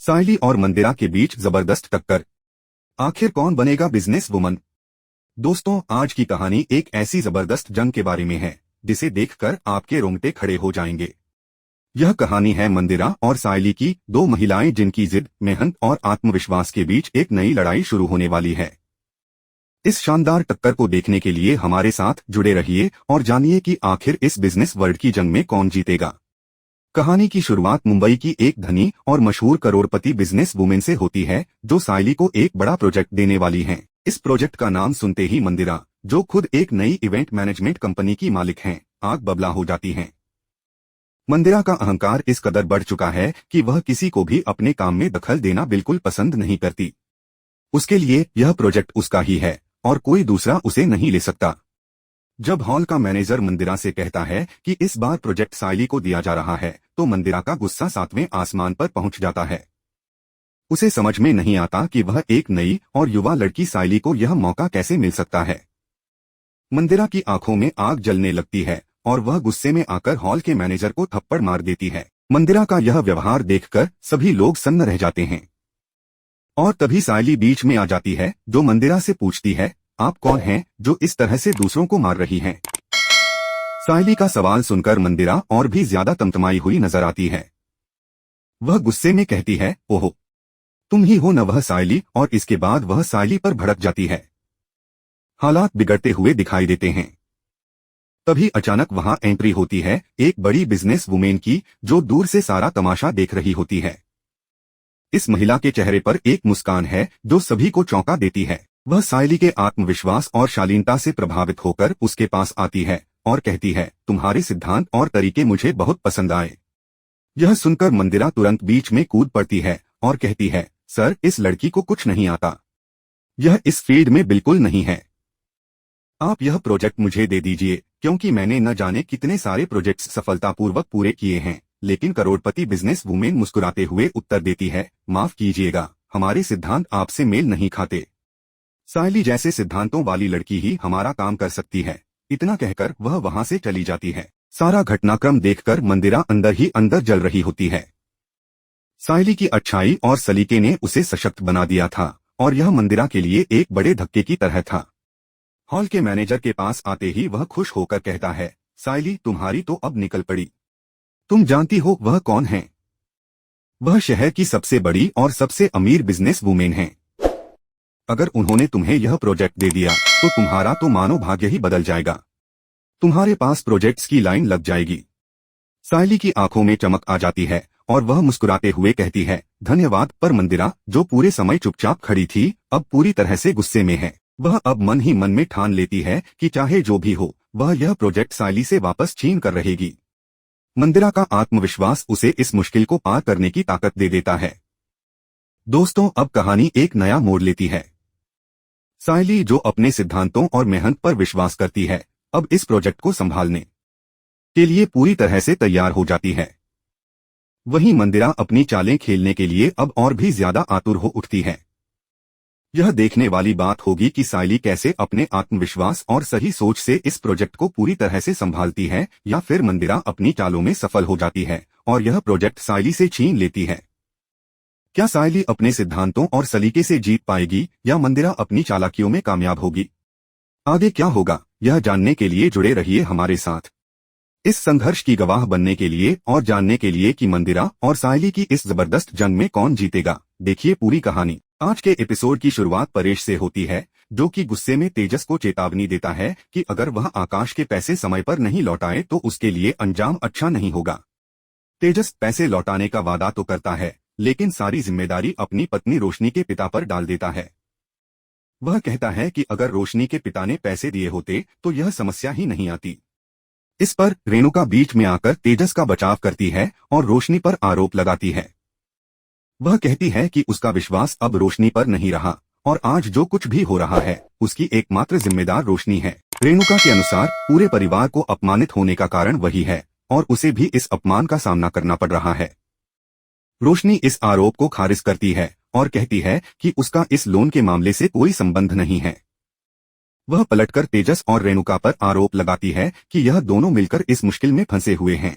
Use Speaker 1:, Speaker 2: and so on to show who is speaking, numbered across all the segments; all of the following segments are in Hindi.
Speaker 1: सायली और मंदिरा के बीच जबरदस्त टक्कर। आखिर कौन बनेगा बिजनेस वुमन? दोस्तों, आज की कहानी एक ऐसी जबरदस्त जंग के बारे में है जिसे देखकर आपके रोंगटे खड़े हो जाएंगे। यह कहानी है मंदिरा और सायली की, दो महिलाएं जिनकी जिद, मेहनत और आत्मविश्वास के बीच एक नई लड़ाई शुरू होने वाली है। इस शानदार टक्कर को देखने के लिए हमारे साथ जुड़े रहिए और जानिए कि आखिर इस बिजनेस वर्ल्ड की जंग में कौन जीतेगा। कहानी की शुरुआत मुंबई की एक धनी और मशहूर करोड़पति बिजनेस वुमेन से होती है जो सायली को एक बड़ा प्रोजेक्ट देने वाली हैं। इस प्रोजेक्ट का नाम सुनते ही मंदिरा, जो खुद एक नई इवेंट मैनेजमेंट कंपनी की मालिक हैं, आग बबला हो जाती हैं। मंदिरा का अहंकार इस कदर बढ़ चुका है कि वह किसी को भी अपने काम में दखल देना बिल्कुल पसंद नहीं करती। उसके लिए यह प्रोजेक्ट उसका ही है और कोई दूसरा उसे नहीं ले सकता। जब हॉल का मैनेजर मंदिरा से कहता है कि इस बार प्रोजेक्ट सायली को दिया जा रहा है, तो मंदिरा का गुस्सा 7वें आसमान पर पहुंच जाता है। उसे समझ में नहीं आता कि वह एक नई और युवा लड़की सायली को यह मौका कैसे मिल सकता है। मंदिरा की आंखों में आग जलने लगती है और वह गुस्से में आकर हॉल के मैनेजर को थप्पड़ मार देती है। मंदिरा का यह व्यवहार देखकर सभी लोग सन्न रह जाते हैं। और तभी सायली बीच में आ जाती है, जो मंदिरा से पूछती है, आप कौन हैं जो इस तरह से दूसरों को मार रही हैं? सायली का सवाल सुनकर मंदिरा और भी ज्यादा तमतमाई हुई नजर आती है। वह गुस्से में कहती है, ओहो, तुम ही हो न वह सायली, और इसके बाद वह सायली पर भड़क जाती है। हालात बिगड़ते हुए दिखाई देते हैं। तभी अचानक वहां एंट्री होती है एक बड़ी बिजनेस वुमेन की, जो दूर से सारा तमाशा देख रही होती है। इस महिला के चेहरे पर एक मुस्कान है जो सभी को चौंका देती है। वह सायली के आत्मविश्वास और शालीनता से प्रभावित होकर उसके पास आती है और कहती है, तुम्हारे सिद्धांत और तरीके मुझे बहुत पसंद आए। यह सुनकर मंदिरा तुरंत बीच में कूद पड़ती है और कहती है, सर, इस लड़की को कुछ नहीं आता। यह इस फील्ड में बिल्कुल नहीं है। आप यह प्रोजेक्ट मुझे दे दीजिए, क्योंकि मैंने न जाने कितने सारे प्रोजेक्ट्स सफलतापूर्वक पूरे किए हैं। लेकिन करोड़पति बिजनेस वुमेन मुस्कुराते हुए उत्तर देती है, माफ कीजिएगा, हमारे सिद्धांत आपसे मेल नहीं खाते। सायली जैसे सिद्धांतों वाली लड़की ही हमारा काम कर सकती है। इतना कहकर वह वहां से चली जाती है। सारा घटनाक्रम देखकर मंदिरा अंदर ही अंदर जल रही होती है। सायली की अच्छाई और सलीके ने उसे सशक्त बना दिया था और यह मंदिरा के लिए एक बड़े धक्के की तरह था। हॉल के मैनेजर के पास आते ही वह खुश होकर कहता है, सायली, तुम्हारी तो अब निकल पड़ी। तुम जानती हो वह कौन है? वह शहर की सबसे बड़ी और सबसे अमीर बिजनेस वुमेन है। अगर उन्होंने तुम्हें यह प्रोजेक्ट दे दिया तो तुम्हारा तो मानो भाग्य ही बदल जाएगा। तुम्हारे पास प्रोजेक्ट्स की लाइन लग जाएगी। सायली की आंखों में चमक आ जाती है और वह मुस्कुराते हुए कहती है, धन्यवाद। पर मंदिरा, जो पूरे समय चुपचाप खड़ी थी, अब पूरी तरह से गुस्से में है। वह अब मन ही मन में ठान लेती है कि चाहे जो भी हो, वह यह प्रोजेक्ट सायली से वापस छीन कर रहेगी। मंदिरा का आत्मविश्वास उसे इस मुश्किल को पार करने की ताकत दे देता है। दोस्तों, अब कहानी एक नया मोड़ लेती है। सायली, जो अपने सिद्धांतों और मेहनत पर विश्वास करती है, अब इस प्रोजेक्ट को संभालने के लिए पूरी तरह से तैयार हो जाती है। वहीं मंदिरा अपनी चालें खेलने के लिए अब और भी ज्यादा आतुर हो उठती है। यह देखने वाली बात होगी कि सायली कैसे अपने आत्मविश्वास और सही सोच से इस प्रोजेक्ट को पूरी तरह से संभालती है, या फिर मंदिरा अपनी चालों में सफल हो जाती है और यह प्रोजेक्ट सायली से छीन लेती है। क्या सायली अपने सिद्धांतों और सलीके से जीत पाएगी या मंदिरा अपनी चालाकियों में कामयाब होगी? आगे क्या होगा, यह जानने के लिए जुड़े रहिए हमारे साथ। इस संघर्ष की गवाह बनने के लिए और जानने के लिए कि मंदिरा और सायली की इस जबरदस्त जंग में कौन जीतेगा, देखिए पूरी कहानी। आज के एपिसोड की शुरुआत परेश से होती है, जो कि गुस्से में तेजस को चेतावनी देता है कि अगर वह आकाश के पैसे समय पर नहीं लौटाए तो उसके लिए अंजाम अच्छा नहीं होगा। तेजस पैसे लौटाने का वादा तो करता है, लेकिन सारी जिम्मेदारी अपनी पत्नी रोशनी के पिता पर डाल देता है। वह कहता है कि अगर रोशनी के पिता ने पैसे दिए होते तो यह समस्या ही नहीं आती। इस पर रेणुका बीच में आकर तेजस का बचाव करती है और रोशनी पर आरोप लगाती है। वह कहती है कि उसका विश्वास अब रोशनी पर नहीं रहा और आज जो कुछ भी हो रहा है उसकी एकमात्र जिम्मेदार रोशनी है। रेणुका के अनुसार पूरे परिवार को अपमानित होने का कारण वही है और उसे भी इस अपमान का सामना करना पड़ रहा है। रोशनी इस आरोप को खारिज करती है और कहती है कि उसका इस लोन के मामले से कोई संबंध नहीं है। वह पलटकर तेजस और रेणुका पर आरोप लगाती है कि यह दोनों मिलकर इस मुश्किल में फंसे हुए हैं।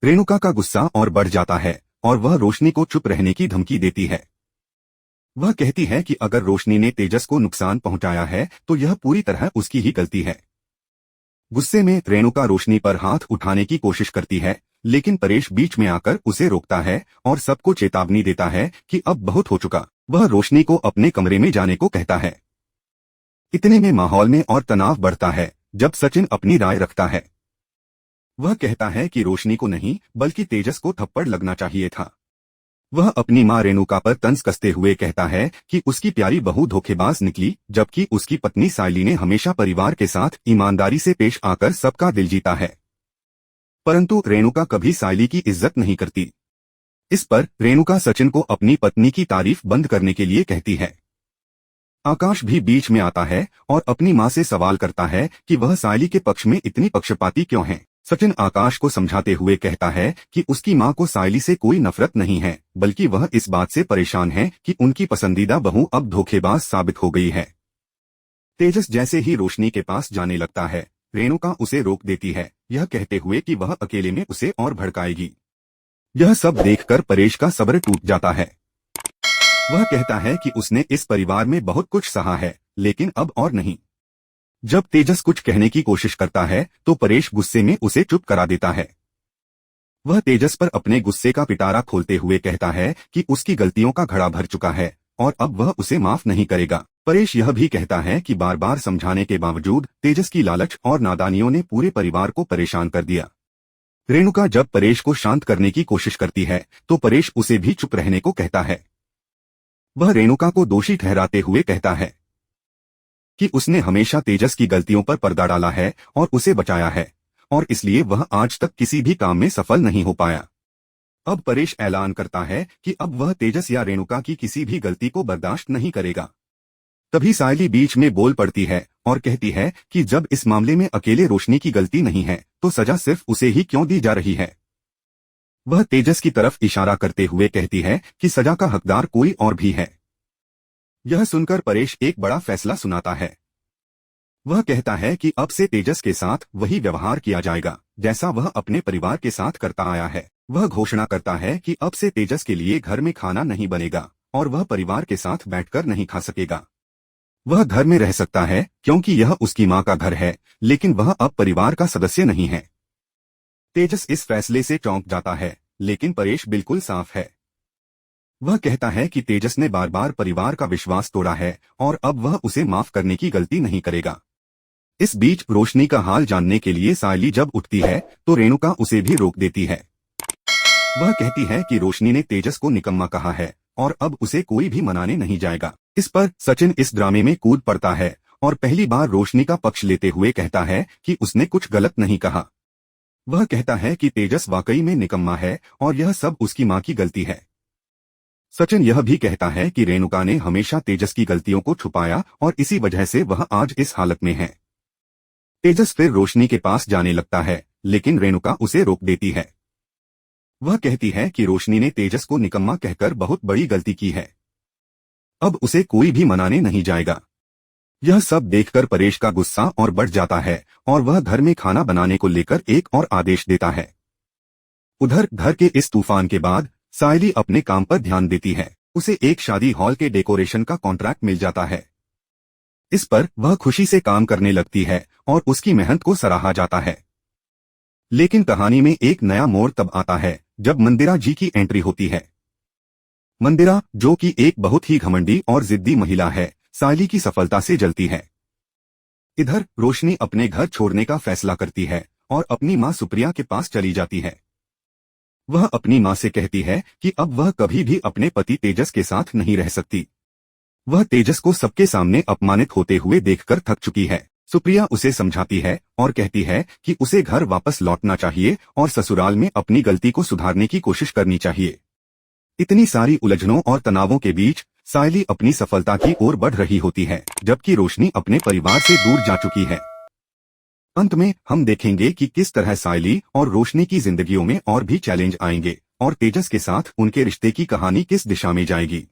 Speaker 1: रेणुका का गुस्सा और बढ़ जाता है और वह रोशनी को चुप रहने की धमकी देती है। वह कहती है कि अगर रोशनी ने तेजस को नुकसान पहुंचाया है तो यह पूरी तरह उसकी ही गलती है। गुस्से में रेणुका रोशनी पर हाथ उठाने की कोशिश करती है, लेकिन परेश बीच में आकर उसे रोकता है और सबको चेतावनी देता है कि अब बहुत हो चुका। वह रोशनी को अपने कमरे में जाने को कहता है। इतने में माहौल में और तनाव बढ़ता है जब सचिन अपनी राय रखता है। वह कहता है कि रोशनी को नहीं बल्कि तेजस को थप्पड़ लगना चाहिए था। वह अपनी मां रेणुका पर तंज कसते हुए कहता है कि उसकी प्यारी बहू धोखेबाज निकली, जबकि उसकी पत्नी सायली ने हमेशा परिवार के साथ ईमानदारी से पेश आकर सबका दिल जीता है। परंतु रेणुका कभी सायली की इज्जत नहीं करती। इस पर रेणुका सचिन को अपनी पत्नी की तारीफ बंद करने के लिए कहती है। आकाश भी बीच में आता है और अपनी मां से सवाल करता है कि वह सायली के पक्ष में इतनी पक्षपाती क्यों है। सचिन आकाश को समझाते हुए कहता है कि उसकी मां को सायली से कोई नफरत नहीं है, बल्कि वह इस बात से परेशान है कि उनकी पसंदीदा बहू अब धोखेबाज साबित हो गई है। तेजस जैसे ही रोशनी के पास जाने लगता है, रेणुका उसे रोक देती है, यह कहते हुए कि वह अकेले में उसे और भड़काएगी। यह सब देखकर परेश का सब्र टूट जाता है। वह कहता है कि उसने इस परिवार में बहुत कुछ सहा है, लेकिन अब और नहीं। जब तेजस कुछ कहने की कोशिश करता है तो परेश गुस्से में उसे चुप करा देता है। वह तेजस पर अपने गुस्से का पिटारा खोलते हुए कहता है कि उसकी गलतियों का घड़ा भर चुका है और अब वह उसे माफ नहीं करेगा। परेश यह भी कहता है कि बार बार समझाने के बावजूद तेजस की लालच और नादानियों ने पूरे परिवार को परेशान कर दिया। रेणुका जब परेश को शांत करने की कोशिश करती है तो परेश उसे भी चुप रहने को कहता है। वह रेणुका को दोषी ठहराते हुए कहता है कि उसने हमेशा तेजस की गलतियों पर पर्दा डाला है और उसे बचाया है, और इसलिए वह आज तक किसी भी काम में सफल नहीं हो पाया। अब परेश ऐलान करता है कि अब वह तेजस या रेणुका की किसी भी गलती को बर्दाश्त नहीं करेगा। तभी सायली बीच में बोल पड़ती है और कहती है कि जब इस मामले में अकेले रोशनी की गलती नहीं है तो सजा सिर्फ उसे ही क्यों दी जा रही है। वह तेजस की तरफ इशारा करते हुए कहती है कि सजा का हकदार कोई और भी है। यह सुनकर परेश एक बड़ा फैसला सुनाता है। वह कहता है कि अब से तेजस के साथ वही व्यवहार किया जाएगा जैसा वह अपने परिवार के साथ करता आया है। वह घोषणा करता है कि अब से तेजस के लिए घर में खाना नहीं बनेगा और वह परिवार के साथ बैठकर नहीं खा सकेगा। वह घर में रह सकता है क्योंकि यह उसकी मां का घर है, लेकिन वह अब परिवार का सदस्य नहीं है। तेजस इस फैसले से चौंक जाता है, लेकिन परेश बिल्कुल साफ है। वह कहता है कि तेजस ने बार बार परिवार का विश्वास तोड़ा है और अब वह उसे माफ करने की गलती नहीं करेगा। इस बीच रोशनी का हाल जानने के लिए सायली जब उठती है तो रेणुका उसे भी रोक देती है। वह कहती है कि रोशनी ने तेजस को निकम्मा कहा है और अब उसे कोई भी मनाने नहीं जाएगा। इस पर सचिन इस ड्रामे में कूद पड़ता है और पहली बार रोशनी का पक्ष लेते हुए कहता है कि उसने कुछ गलत नहीं कहा। वह कहता है कि तेजस वाकई में निकम्मा है और यह सब उसकी मां की गलती है। सचिन यह भी कहता है कि रेणुका ने हमेशा तेजस की गलतियों को छुपाया और इसी वजह से वह आज इस हालत में है। तेजस फिर रोशनी के पास जाने लगता है, लेकिन रेणुका उसे रोक देती है। वह कहती है कि रोशनी ने तेजस को निकम्मा कहकर बहुत बड़ी गलती की है। अब उसे कोई भी मनाने नहीं जाएगा। यह सब देखकर परेश का गुस्सा और बढ़ जाता है और वह घर में खाना बनाने को लेकर एक और आदेश देता है। उधर घर के इस तूफान के बाद सायली अपने काम पर ध्यान देती है। उसे एक शादी हॉल के डेकोरेशन का कॉन्ट्रैक्ट मिल जाता है। इस पर वह खुशी से काम करने लगती है और उसकी मेहनत को सराहा जाता है। लेकिन कहानी में एक नया मोड़ तब आता है जब मंदिरा जी की एंट्री होती है। मंदिरा, जो कि एक बहुत ही घमंडी और जिद्दी महिला है, सायली की सफलता से जलती है। इधर रोशनी अपने घर छोड़ने का फैसला करती है और अपनी मां सुप्रिया के पास चली जाती है। वह अपनी मां से कहती है कि अब वह कभी भी अपने पति तेजस के साथ नहीं रह सकती। वह तेजस को सबके सामने अपमानित होते हुए देखकर थक चुकी है। सुप्रिया उसे समझाती है और कहती है कि उसे घर वापस लौटना चाहिए और ससुराल में अपनी गलती को सुधारने की कोशिश करनी चाहिए। इतनी सारी उलझनों और तनावों के बीच सायली अपनी सफलता की ओर बढ़ रही होती है, जबकि रोशनी अपने परिवार से दूर जा चुकी है। अंत में हम देखेंगे कि किस तरह सायली और रोशनी की जिंदगियों में और भी चैलेंज आएंगे और तेजस के साथ उनके रिश्ते की कहानी किस दिशा में जाएगी।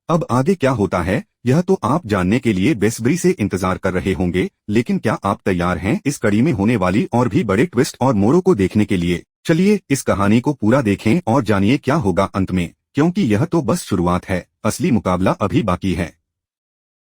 Speaker 1: अब आगे क्या होता है यह तो आप जानने के लिए बेसब्री से इंतजार कर रहे होंगे, लेकिन क्या आप तैयार हैं इस कड़ी में होने वाली और भी बड़े ट्विस्ट और मोड़ों को देखने के लिए। चलिए इस कहानी को पूरा देखें और जानिए क्या होगा अंत में, क्योंकि यह तो बस शुरुआत है, असली मुकाबला अभी बाकी है।